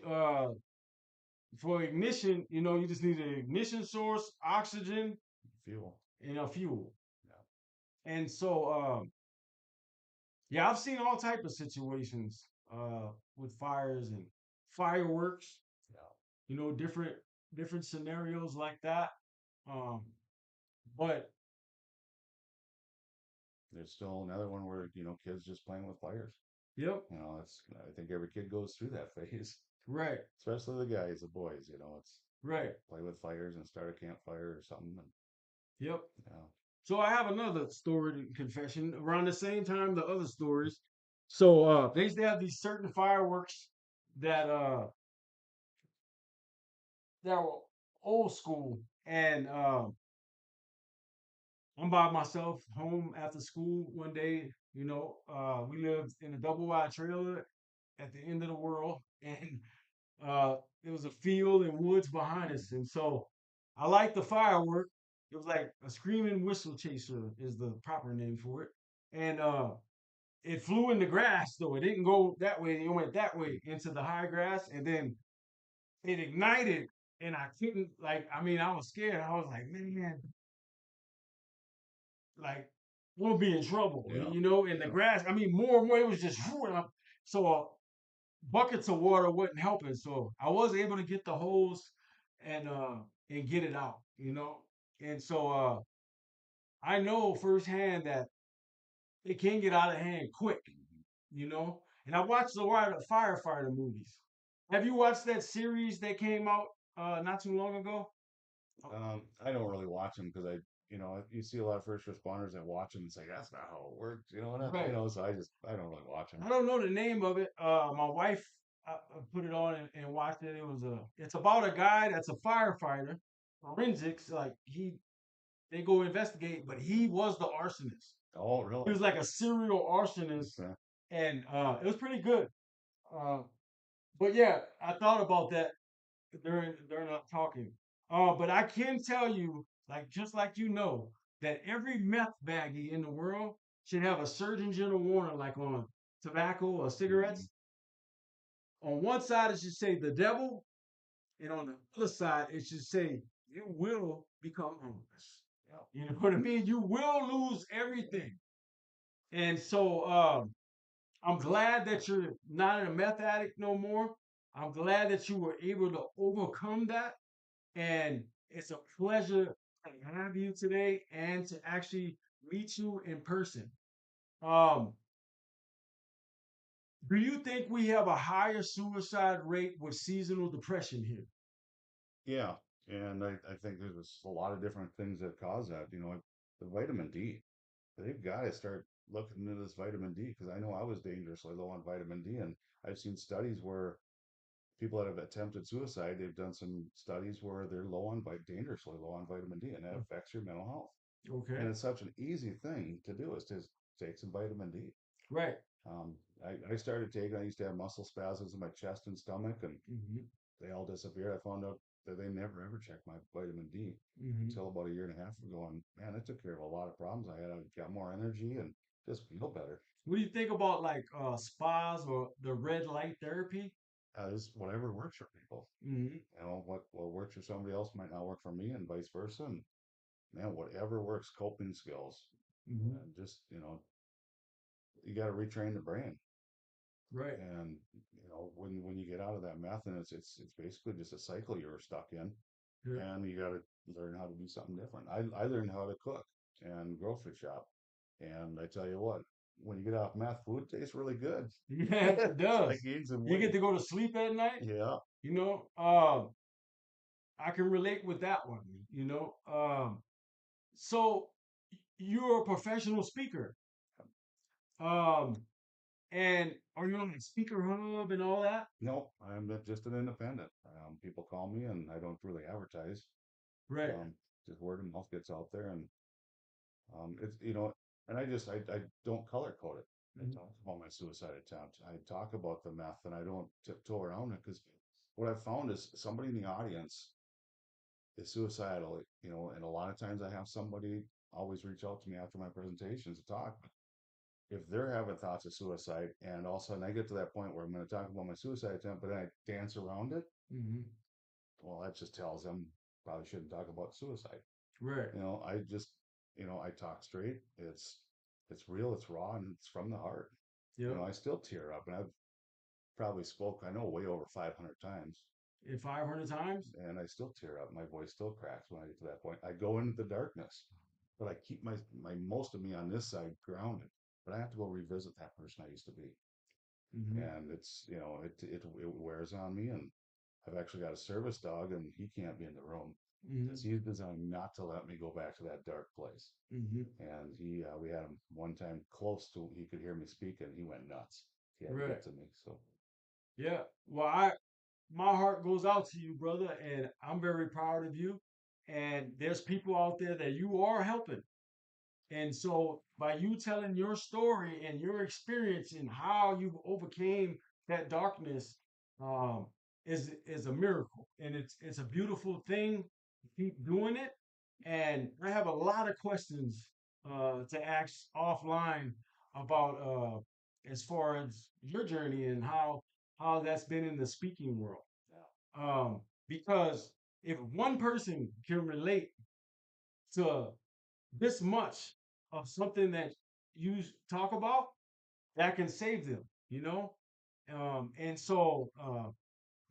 for ignition, you just need an ignition source, oxygen, fuel. in a fuel. Yeah. And so, yeah, I've seen all type of situations with fires and fireworks. Yeah. You know, different scenarios like that. Um, but There's still another one where, kids just playing with fires. yep, It's, I think every kid goes through that phase, right, especially the guys, the boys, it's right, play with fires and start a campfire or something. And, yep. yeah. So I have another story confession around the same time the other stories. So they used to have these certain fireworks that that were old school, and I'm by myself home after school one day. We lived in a double wide trailer at the end of the world, and there was a field and woods behind us, and so I liked the firework. It was like a screaming whistle chaser is the proper name for it, and it flew in the grass though. It didn't go that way. It went that way into the high grass, and then it ignited. And I couldn't like. I mean, I was scared. I was like, man, like we'll be in trouble, Yeah. in the Yeah. grass. I mean, more and more it was just so buckets of water wasn't helping. So I was able to get the hose and get it out. And so I know firsthand that it can get out of hand quick, you know. And I watched a lot of firefighter movies. Have you watched that series that came out not too long ago? I don't really watch them because you see a lot of first responders that watch them and say that's not how it works, Right. so I don't really watch them. I don't know the name of it. My wife put it on and watched it. It's about a guy that's a firefighter, forensics. Like they go investigate, but he was the arsonist. Oh, He really? was like a serial arsonist, Okay. and it was pretty good. Uh, but yeah, I thought about that during us talking. But I can tell you, like just like that every meth baggie in the world should have a Surgeon General warning, like on tobacco or Mhm. cigarettes. On one side, it should say the devil, and on the other side, it should say you will become homeless. Yeah. You know what I mean? You will lose everything. And so I'm glad that you're not a meth addict no more. I'm glad that you were able to overcome that. And it's a pleasure to have you today and to actually meet you in person. Um, do you think we have a higher suicide rate with seasonal depression here? Yeah, and I think there's a lot of different things that cause that. The vitamin D. They've got to start looking into this vitamin D because I know I was dangerously low on vitamin D, and I've seen studies where people that have attempted suicide, they've done some studies where they're dangerously low on vitamin D, and that affects your mental health. Okay. And it's such an easy thing to do is to take some vitamin D. Right. Um, I started taking. I used to have muscle spasms in my chest and stomach, and Hmm. they all disappeared. I found out that they never ever checked my vitamin D Hmm. until about a year and a half ago, and man, it took care of a lot of problems I had. I got more energy and just feel better. What do you think about like spas or the red light therapy? It's whatever works for people. Hmm. What works for somebody else might not work for me, and vice versa. And man, whatever works, coping skills, Hmm. and just you got to retrain the brain. Right. And when you get out of that meth, and it's basically just a cycle you were stuck in, Yeah. and you got to learn how to do something different. I learned how to cook and grocery shop, and I tell you what, when you get off meth, food tastes really good. Yeah, it It's like does. gain some You get weight. to go to sleep at night. Yeah. You know, I can relate with that one. So you're a professional speaker. Um, and are you on like Speaker Hub and all that? No, I'm just an independent. People call me, and I don't really advertise. Right. Um, just word of mouth gets out there, and it's and I don't color code it. I Mhm. talk about my suicide attempt. I talk about the meth, and I don't tiptoe around it because what I've found is somebody in the audience is suicidal, and a lot of times I have somebody always reach out to me after my presentations to talk. If they're having thoughts of suicide, and all of a sudden I get to that point where I'm going to talk about my suicide attempt, but then I dance around it, Mhm. well, that just tells them probably shouldn't talk about suicide. Right. I just, I talk straight. It's real, it's raw, and it's from the heart. Yep. I still tear up, and I've probably spoke, I know, way over 500 times, And 500 times? and I still tear up. My voice still cracks when I get to that point. I go into the darkness, but I keep my most of me on this side grounded. But I have to go revisit that person I used to be, Mm-hmm. and it wears on me. And I've actually got a service dog, and he can't be in the room because Mm-hmm. he's designed not to let me go back to that dark place. Mm-hmm. And we had him one time close to, he could hear me speak, and he went nuts. He had to Right. get to me. So Yeah. Well, my heart goes out to you, brother, and I'm very proud of you. And there's people out there that you are helping. And so by you telling your story and your experience and how you overcame that darkness um, is a miracle. And it's a beautiful thing. Keep doing it. And I have a lot of questions to ask offline about as far as your journey and how that's been in the speaking world. Because if one person can relate to this much of something that you talk about, that can save them, you know? And so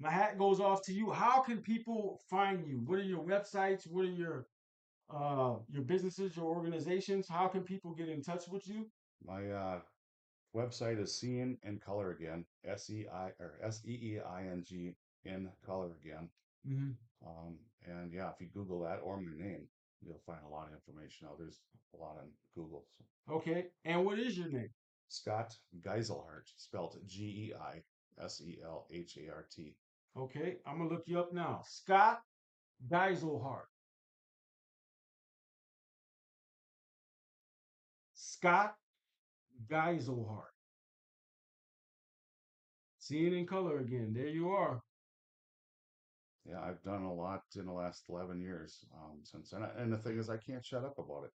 my hat goes off to you. How can people find you? What are your websites? What are your businesses, your organizations? How can people get in touch with you? my website is Seeing in Color Again, SEEING in Color Again. Hmm. And yeah, if you Google that or my name, you'll find a lot of information out. There's a lot on Google. So, Okay. And what is your name? Scott Geiselhart, spelled Geiselhart. Okay. I'm going to look you up now. Scott Geiselhart. Scott Geiselhart. Seeing in color again. There you are. Yeah, I've done a lot in the last 11 years since then. And the thing is, I can't shut up about it.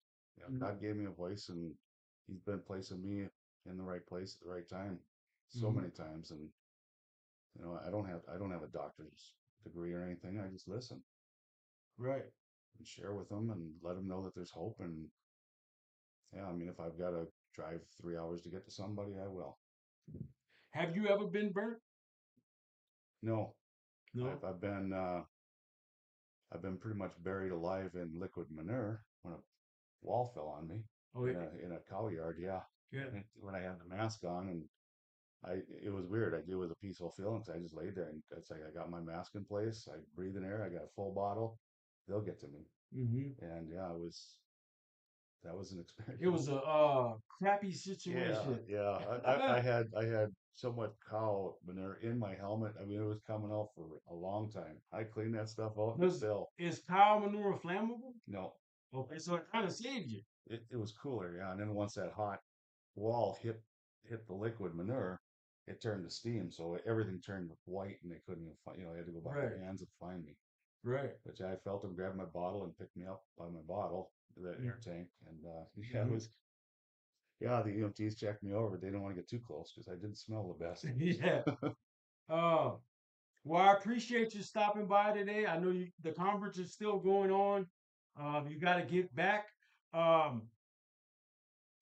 Mm-hmm. God gave me a voice, and He's been placing me in the right place at the right time so Mm-hmm. many times. And I don't have a doctor's degree or anything. I just listen Right. and share with them and let them know that there's hope. And yeah, I mean, if I've got to drive 3 hours to get to somebody, I will. Have you ever been burnt? No, No. I've been pretty much buried alive in liquid manure when a wall fell on me Oh, in yeah. a cow yard. Yeah, Yeah. when I had the mask on, and it was weird. It was a peaceful feeling because I just laid there, and it's like I got my mask in place. I breathe in air. I got a full bottle. They'll get to me, Mm-hmm. and yeah, that was an It was experience. a crappy Yeah, situation. yeah. I had so much cow manure in my helmet. I mean, it was coming out for a long time. I cleaned that stuff out, and Does still, is cow manure flammable? no. Okay, so it kind of saved you. It was cooler, yeah. And then once that hot wall hit the liquid manure, it turned to steam, so everything turned white, and they couldn't even find. They had to go by Right. their hands and find me. Right. Which I felt them grab my bottle and pick me up by my bottle, the air tank, and yeah, it Mm-hmm. was. Yeah, the EMTs checked me over. They didn't want to get too close because I didn't smell the best. Yeah. Uh, well, I appreciate you stopping by today. I know the conference is still going on. You got to get back. Um,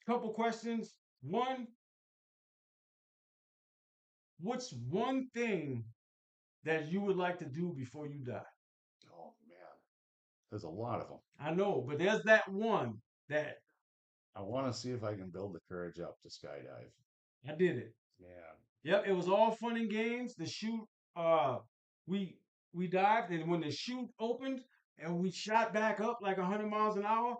Couple questions. One, what's one thing that you would like to do before you die? Oh man, there's a lot of them. I know, but there's that one that I want to see if I can build the courage up to skydive. I did it. Man, Yep, it was all fun and games. The chute, we we dived, and when the chute opened and we shot back up like 100 miles an hour,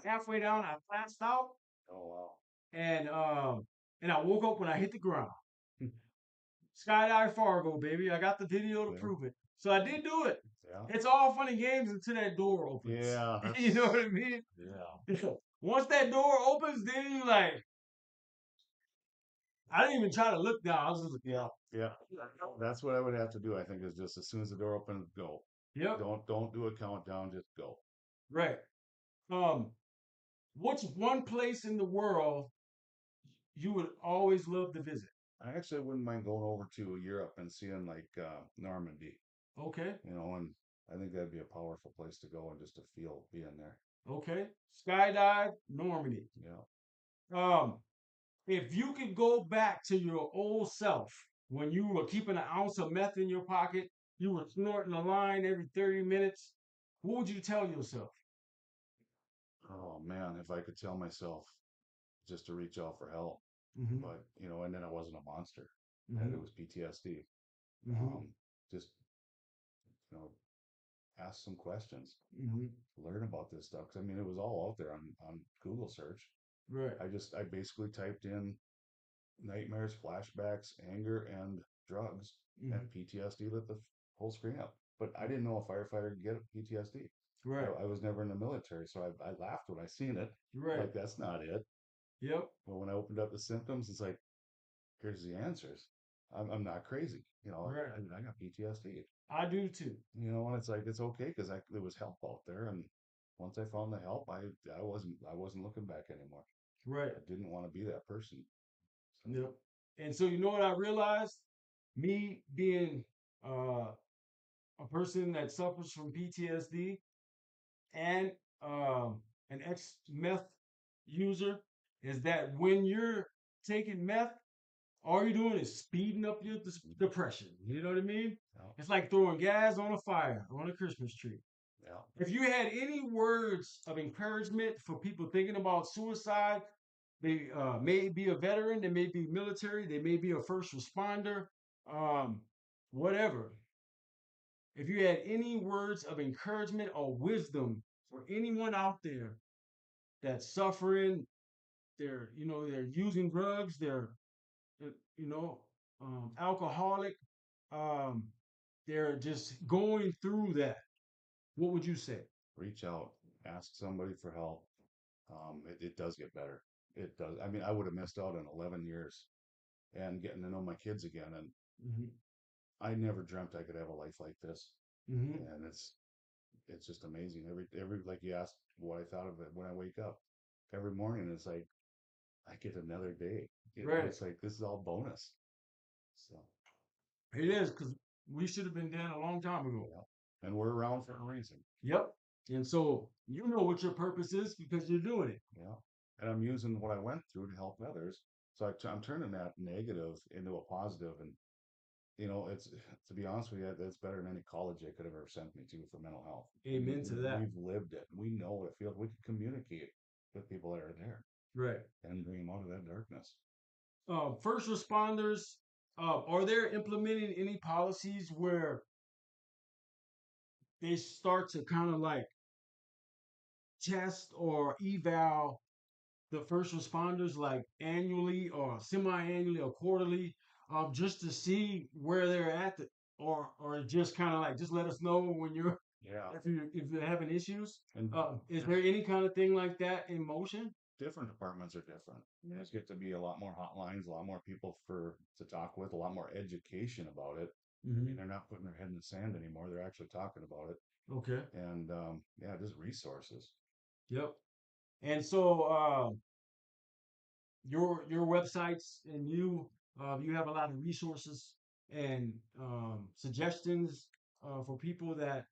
halfway down I passed out, oh wow, and um, and I woke up when I hit the ground. Skydive Fargo, baby. I got the video to yeah, prove it. So I did do it. yeah, It's all fun and games until that door opens. yeah. You know what That's I mean? yeah, Once that door opens, then you like, I didn't even try to look down. I was just like, yeah, yeah. That's what I would have to do. I think is just as soon as the door opens, go. yep, Don't do a countdown. Just go. right. Um, what's one place in the world you would always love to visit? I actually wouldn't mind going over to Europe and seeing like Normandy, Okay. and I think that'd be a powerful place to go and just to feel being there. Okay. Skydive, Normandy. Yeah. Um, if you could go back to your old self when you were keeping an ounce of meth in your pocket, you were snorting a line every 30 minutes, what would you tell yourself? Oh man, if I could tell myself just to reach out for help, Mm-hmm. but and then I wasn't a monster, that Mm-hmm. it was PTSD. Mm-hmm. Just you know, ask some questions, Mm-hmm. learn about this stuff. 'Cause I mean, it was all out there on Google search. Right. I basically typed in nightmares, flashbacks, anger, and drugs, Mm-hmm. and PTSD lit the whole screen up. But I didn't know a firefighter could get PTSD. Right. I was never in the military, so I laughed when I seen it. Right. Like that's not it. Yep. But when I opened up the symptoms, it's like, here's the answers. I'm not crazy. Right. I got PTSD. I do too. And it's like it's okay because there was help out there, and once I found the help, I wasn't looking back anymore. Right. I didn't want to be that person. So Yep. And so you know what I realized? Me being uh, a person that suffers from PTSD and an ex meth user is that when you're taking meth, all you're doing is speeding up your depression. You know what I mean? yeah, It's like throwing gas on a fire on a Christmas tree. yeah, If you had any words of encouragement for people thinking about suicide, they may be a veteran, they may be military, they may be a first responder, um, whatever. If you had any words of encouragement or wisdom for anyone out there that's suffering, they're using drugs, they're uh, you know alcoholic, um, they're just going through that. What would you say? reach out, ask somebody for help. It does get better. It does. I mean, I would have missed out on 11 years and getting to know my kids again, and Hmm. I never dreamt I could have a life like this. Hmm. And it's just amazing. Every like you asked what I thought of it when I wake up every morning. It's like I get another day. Right. It's like this is all bonus. So It is because we should have been dead a long time ago. yeah, and we're around for a reason. Yep. And so you know what your purpose is because you're doing it. Yeah, and I'm using what I went through to help others. So I'm turning that negative into a positive, and it's to be honest with you, it's better than any college they could have ever sent me to for mental health. Amen to that. We've lived it. We know what it feels. We can communicate with people that are there Right. and bring them out of that darkness. First responders, are there implementing any policies where they start to kind of like test or eval the first responders like annually or semi-annually or quarterly, just to see where they're at, or just kind of like just let us know when you're Yeah, if you're having issues. and Is there any kind of thing like that in motion? different departments are different. There's get to be a lot more hotlines, a lot more people to talk with, a lot more education about it. I mean, Hmm. they're not putting their head in the sand anymore. They're actually talking about it, Okay. and yeah, just resources. Yep. And so your websites and you have a lot of resources and suggestions for people that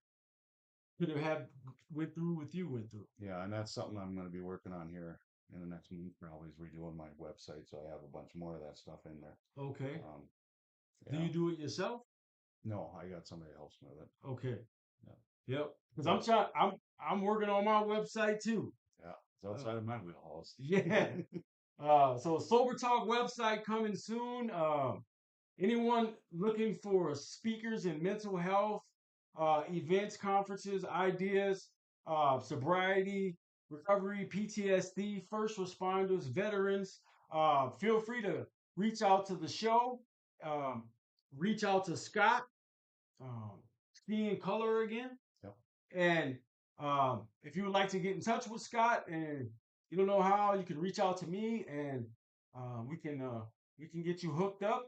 could have went through what you went through. Yeah, and that's something I'm going to be working on here in the next month. Probably is redoing my website, so I have a bunch more of that stuff in there. Okay. Um, Do yeah, you do it yourself? no, I got somebody that helps me with it. Okay. Yeah, Yep. Because but I'm working on my website too. yeah, it's Uh, outside of my wheelhouse. yeah. So Sober Talk website coming soon. Anyone looking for speakers in mental health, events, conferences, ideas, sobriety, recovery, PTSD, first responders, veterans, feel free to reach out to the show. Um, Reach out to Scott, um, Seeing Color again. Yep. And if you would like to get in touch with Scott and you don't know how, you can reach out to me and uh, we can uh, we can get you hooked up.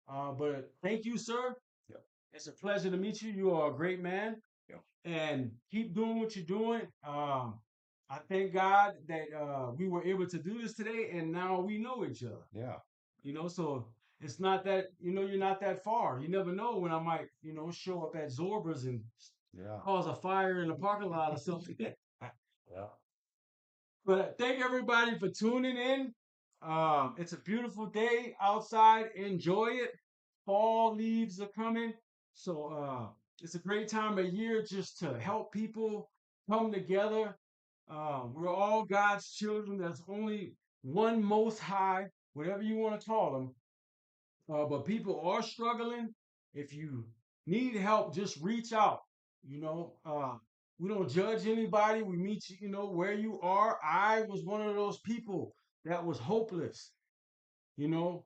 But thank you, sir. Yep. It's a pleasure to meet you. You are a great man, Yep. and keep doing what you're doing. I thank God that we were able to do this today, and now we know each other. Yeah. So it's not that you're not that far. You never know when I might show up at Zorba's and Yeah. cause a fire in the parking lot or something. Yeah. But thank everybody for tuning in. It's a beautiful day outside. Enjoy it. Fall leaves are coming. So it's a great time of year just to help people come together. We're all God's children. There's only one most high, whatever you want to call them. But people are struggling. If you need help, just reach out. You know, we don't judge anybody. We meet you, where you are. I was one of those people that was hopeless, you know,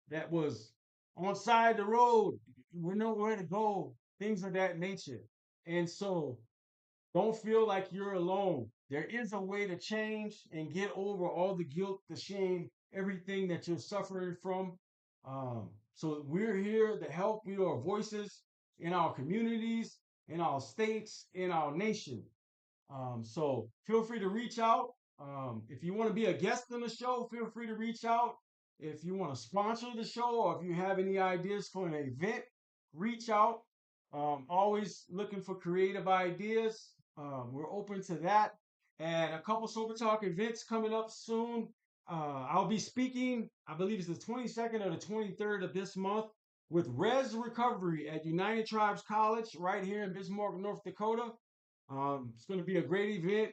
that was on side the road, with nowhere to go, things of that nature. And so don't feel like you're alone. There is a way to change and get over all the guilt, the shame, everything that you're suffering from. So we're here to help. We are voices in our communities, in our states, in our nation. So feel free to reach out. If you want to be a guest on the show, feel free to reach out. If you want to sponsor the show or if you have any ideas for an event, reach out. Always looking for creative ideas. We're open to that. And a couple Sober Talk events coming up soon. I'll be speaking, I believe it's the 22nd or the 23rd of this month with Res Recovery at United Tribes College right here in Bismarck, North Dakota. It's going to be a great event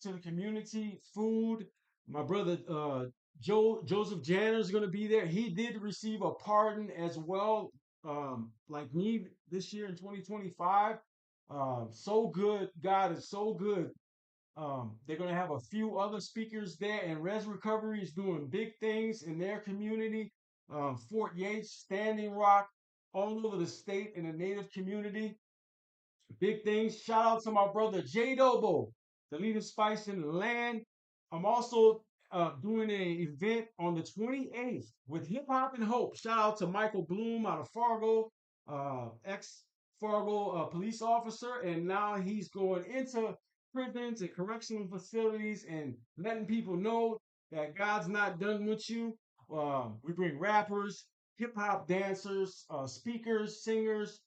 to the community. Food. My brother Joseph Janner is going to be there. He did receive a pardon as well, like me this year in 2025. So good. God is so good. They're going to have a few other speakers there, and Res Recovery is doing big things in their community. Fort Yates, Standing Rock, all over the state in the Native community. Big things. Shout out to my brother J Dobo, the leader spice in the land. I'm also doing an event on the 28th with Hip Hop and Hope. Shout out to Michael Bloom out of Fargo, ex Fargo police officer, and now he's going into prisons and correctional facilities and letting people know that God's not done with you. We bring rappers, hip hop dancers, speakers, singers,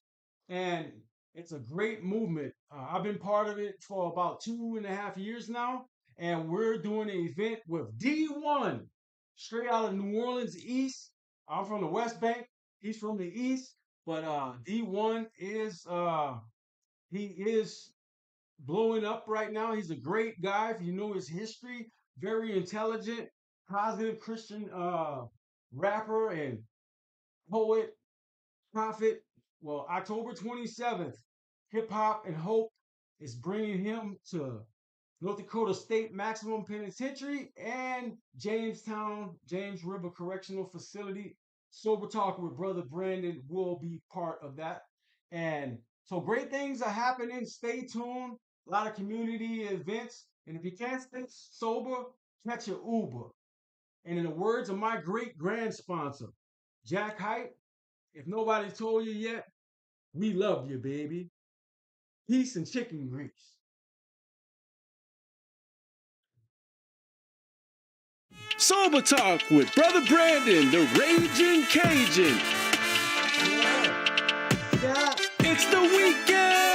and it's a great movement. I've been part of it for about 2.5 years now, and we're doing an event with D1, straight out of New Orleans East. I'm from the West Bank. He's from the East, but D1 is blowing up right now. He's a great guy. If you know his history, very intelligent, positive Christian rapper and poet Prophet. Well, October 27th, Hip Hop and Hope is bringing him to North Dakota State Maximum Penitentiary and Jamestown, James River Correctional Facility. Sober Talk with Brother Brandon will be part of that. And so great things are happening. Stay tuned. A lot of community events. And if you can't stay sober, catch an Uber. And in the words of my great grand sponsor, Jack Height, if nobody told you yet, we love you, baby. Peace and chicken grease. Sober Talk with Brother Brandon, the Raging Cajun. Yeah. It's the weekend!